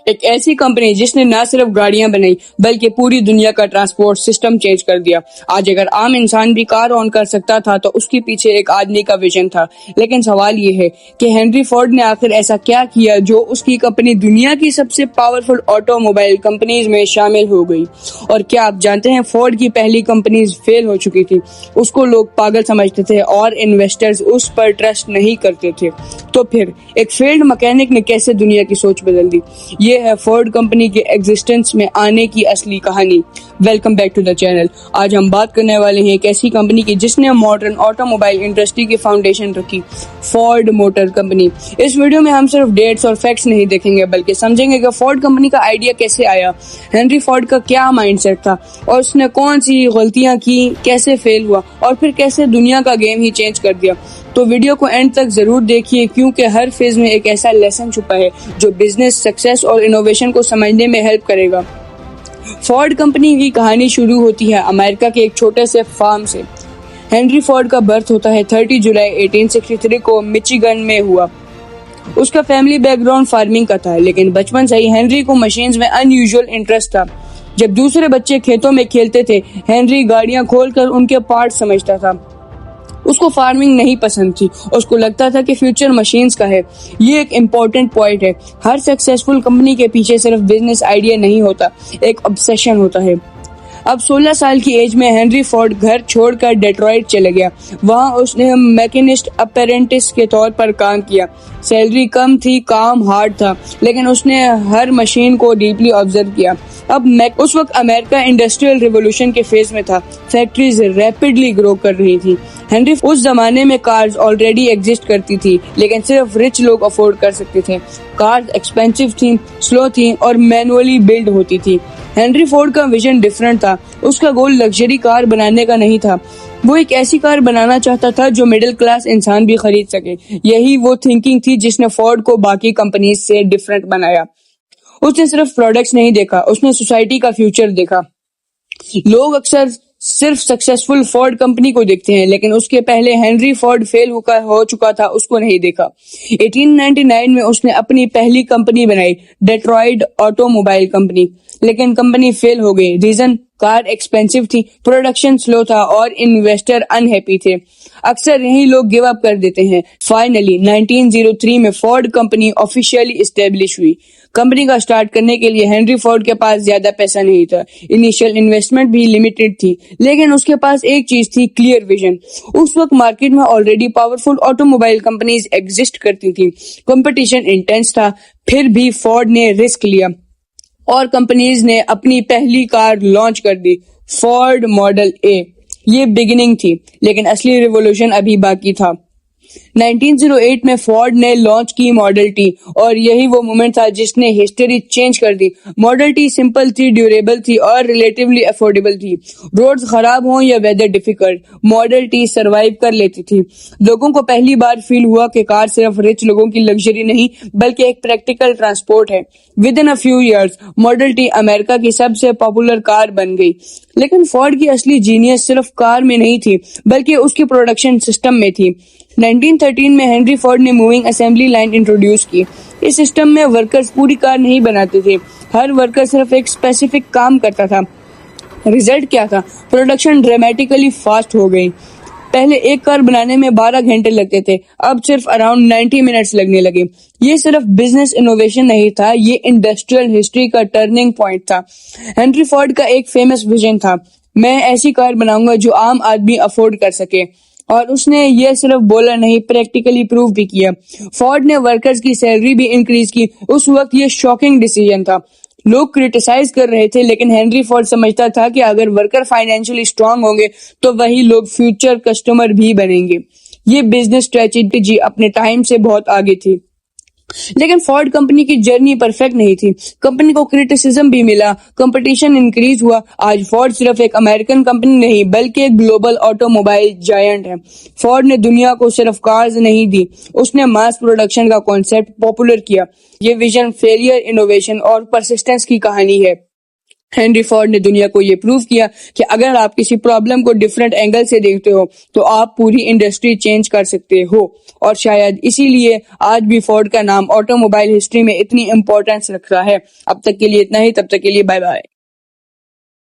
ایک ایسی کمپنی جس نے نہ صرف گاڑیاں بنائی بلکہ پوری دنیا کا ٹرانسپورٹ سسٹم چینج کر دیا۔ آج اگر عام انسان بھی کار آن کر سکتا تھا تو اس کے پیچھے ایک آدمی کا ویژن تھا۔ لیکن سوال یہ ہے کہ ہنری فورڈ نے آخر ایسا کیا کیا جو اس کی کمپنی دنیا کی سب سے پاورفل آٹو موبائل کمپنیز میں شامل ہو گئی؟ اور کیا آپ جانتے ہیں فورڈ کی پہلی کمپنیز فیل ہو چکی تھی، اس کو لوگ پاگل سمجھتے تھے اور انویسٹرز اس پر ٹرسٹ نہیں کرتے تھے، تو پھر ایک فیلڈ مکینک نے کیسے دنیا کی سوچ بدل دی؟ یہ ہے فورڈ کمپنی کے ایگزسٹنس میں آنے کی اصلی کہانی۔ Welcome back to the channel. آج ہم بات کرنے والے ہیں ایک ایسی کمپنی کی جس نے ماڈرن آٹو موبائل انڈسٹری کی فاؤنڈیشن رکھی، فورڈ موٹر کمپنی۔ اس ویڈیو میں ہم صرف ڈیٹس اور فیکٹس نہیں دیکھیں گے بلکہ سمجھیں گے کہ فورڈ کمپنی کا آئیڈیا کیسے آیا، ہنری فورڈ کا کیا مائنڈ سیٹ تھا اور اس نے کون سی غلطیاں کی، کیسے فیل ہوا اور پھر کیسے دنیا کا گیم ہی چینج کر دیا۔ تو ویڈیو کو اینڈ تک ضرور دیکھیے کیونکہ ہر فیز میں ایک ایسا لیسن چھپا ہے جو بزنس، سکسیس اور انوویشن کو سمجھنے میں ہیلپ کرے گا۔ فورڈ کمپنی کی کہانی شروع ہوتی ہے امریکہ کے ایک چھوٹے سے فارم سے۔ ہنری فورڈ کا برتھ ہوتا ہے 30 جولائی 1863 کو مچیگن میں ہوا۔ اس کا فیملی بیک گراؤنڈ فارمنگ کا تھا، لیکن بچپن سے ہی ہنری کو مشینز میں ان یوزول انٹرسٹ تھا۔ جب دوسرے بچے کھیتوں میں کھیلتے تھے، ہنری گاڑیاں کھول کر ان کے پارٹ سمجھتا تھا۔ اس کو فارمنگ نہیں پسند تھی، اس کو لگتا تھا کہ فیوچر مشینز کا ہے۔ یہ ایک امپورٹنٹ پوائنٹ ہے، ہر سکسیسفل کمپنی کے پیچھے صرف بزنس آئیڈیا نہیں ہوتا، ایک obsession ہوتا ہے۔ اب 16 سال کی ایج میں ہنری فورڈ گھر چھوڑ کر ڈیٹرائٹ چلے گیا۔ وہاں اس نے میکینسٹ اپرینٹس کے طور پر کام کیا۔ سیلری کم تھی، کام ہارڈ تھا، لیکن اس نے ہر مشین کو ڈیپلی آبزرو کیا۔ اس وقت امریکہ انڈسٹریل ریولوشن کے فیز میں تھا، فیکٹریز ریپڈلی گرو کر رہی تھی۔ ہنری اس زمانے میں کارز آلریڈی ایگزسٹ کرتی تھی، لیکن صرف رچ لوگ افورڈ کر سکتے تھے۔ کارز ایکسپینسو تھیں، سلو تھیں اور مینولی بلڈ ہوتی تھی۔ ہنری فورڈ کا ویژن ڈیفرنٹ تھا۔ اس کا گول لگژری کار بنانے کا نہیں تھا، وہ ایک ایسی کار بنانا چاہتا تھا جو مڈل کلاس انسان بھی خرید سکے۔ یہی وہ تھنکنگ تھی جس نے فورڈ کو باقی کمپنیز سے ڈیفرنٹ بنایا۔ اس نے صرف پروڈکٹس نہیں دیکھا، اس نے سوسائٹی کا فیوچر دیکھا۔ لوگ اکثر صرف سکسیسفل فورڈ کمپنی کو دیکھتے ہیں، لیکن اس کے پہلے ہنری فورڈ فیل ہو چکا تھا، اس کو نہیں دیکھا۔ 1899 میں اس نے اپنی پہلی کمپنی بنائی، ڈیٹرائٹ آٹو موبائل کمپنی، لیکن کمپنی فیل ہو گئی۔ ریزن، کار ایکسپینسو تھی، پروڈکشن سلو تھا اور انویسٹر انہیپی تھے۔ اکثر یہی لوگ گیو اپ کر دیتے ہیں۔ فائنلی 1903 میں فورڈ کمپنی آفیشیلی اسٹیبلش ہوئی۔ کمپنی کا سٹارٹ کرنے کے لیے ہنری فورڈ کے پاس زیادہ پیسہ نہیں تھا، انیشیل انویسٹمنٹ بھی لمیٹڈ تھی، لیکن اس کے پاس ایک چیز تھی، کلیئر ویژن۔ اس وقت مارکیٹ میں already powerful auto mobile companies exist کرتی تھی، کمپٹیشن انٹینس تھا، پھر بھی فورڈ نے رسک لیا اور کمپنیز نے اپنی پہلی کار لانچ کر دی، فورڈ ماڈل اے۔ یہ بگننگ تھی، لیکن اصلی ریولوشن ابھی باقی تھا۔ 1908 میں فورڈ نے لانچ کی ماڈل ٹی، اور یہی وہ مومنٹ تھا جس نے ہسٹری چینج کر دی۔ ماڈل ٹی سمپل تھی، ڈیوریبل تھی اور ریلیٹیولی افورڈیبل تھی۔ روڈز خراب ہوں یا weather difficult, model T survive کر لیتی تھی۔ لوگوں کو پہلی بار فیل ہوا کہ کار صرف رچ لوگوں کی لگژری نہیں بلکہ ایک پریکٹیکل ٹرانسپورٹ ہے۔ Within a few years model T امریکہ کی سب سے پاپولر کار بن گئی۔ لیکن فورڈ کی اصلی جینیس صرف کار میں نہیں تھی بلکہ اس کے پروڈکشن سسٹم میں تھی۔ 1913 میں ہنری فورڈ نے موونگ اسمبلی لائن انٹروڈیوس کی۔ اس سسٹم میں ورکرز پوری کار نہیں بناتے تھے، ہر ورکر صرف ایک اسپیسیفک کام کرتا تھا۔ ریزلٹ کیا تھا؟ پروڈکشن ڈرامیٹیکلی فاسٹ ہو گئی۔ پہلے ایک کار بنانے میں 12 گھنٹے لگتے تھے، اب صرف اراؤنڈ 90 منٹس لگنے لگے۔ یہ صرف بزنس انوویشن نہیں تھا، یہ انڈسٹریل ہسٹری کا ٹرننگ پوائنٹ تھا۔ ہنری فورڈ کا ایک فیمس ویژن تھا، میں ایسی کار بناؤں گا جو عام آدمی افورڈ کر سکے، اور اس نے یہ صرف بولا نہیں، پریکٹیکلی پروو بھی کیا۔ فورڈ نے ورکرز کی سیلری بھی انکریز کی۔ اس وقت یہ شاکنگ ڈیسیژن تھا، لوگ کرٹیسائز کر رہے تھے، لیکن ہنری فورڈ سمجھتا تھا کہ اگر ورکر فائنینشلی اسٹرانگ ہوں گے تو وہی لوگ فیوچر کسٹمر بھی بنیں گے۔ یہ بزنس اسٹریٹجی اپنے ٹائم سے بہت آگے تھی۔ لیکن فورڈ کمپنی کی جرنی پرفیکٹ نہیں تھی، کمپنی کو کرٹیسزم بھی ملا، کمپٹیشن انکریز ہوا۔ آج فورڈ صرف ایک امریکن کمپنی نہیں بلکہ ایک گلوبل آٹو موبائل جائنٹ ہے۔ فورڈ نے دنیا کو صرف کارز نہیں دی، اس نے ماس پروڈکشن کا کانسیپٹ پاپولر کیا۔ یہ ویژن، فیلئر، انوویشن اور پرسسٹنس کی کہانی ہے۔ ہینری فورڈ نے دنیا کو یہ پروف کیا کہ اگر آپ کسی پرابلم کو ڈفرینٹ اینگل سے دیکھتے ہو تو آپ پوری انڈسٹری چینج کر سکتے ہو، اور شاید اسی لیے آج بھی فورڈ کا نام آٹو موبائل ہسٹری میں اتنی امپورٹنس رکھ رہا ہے۔ اب تک کے لیے اتنا ہی، تب تک کے لیے بائے بائے۔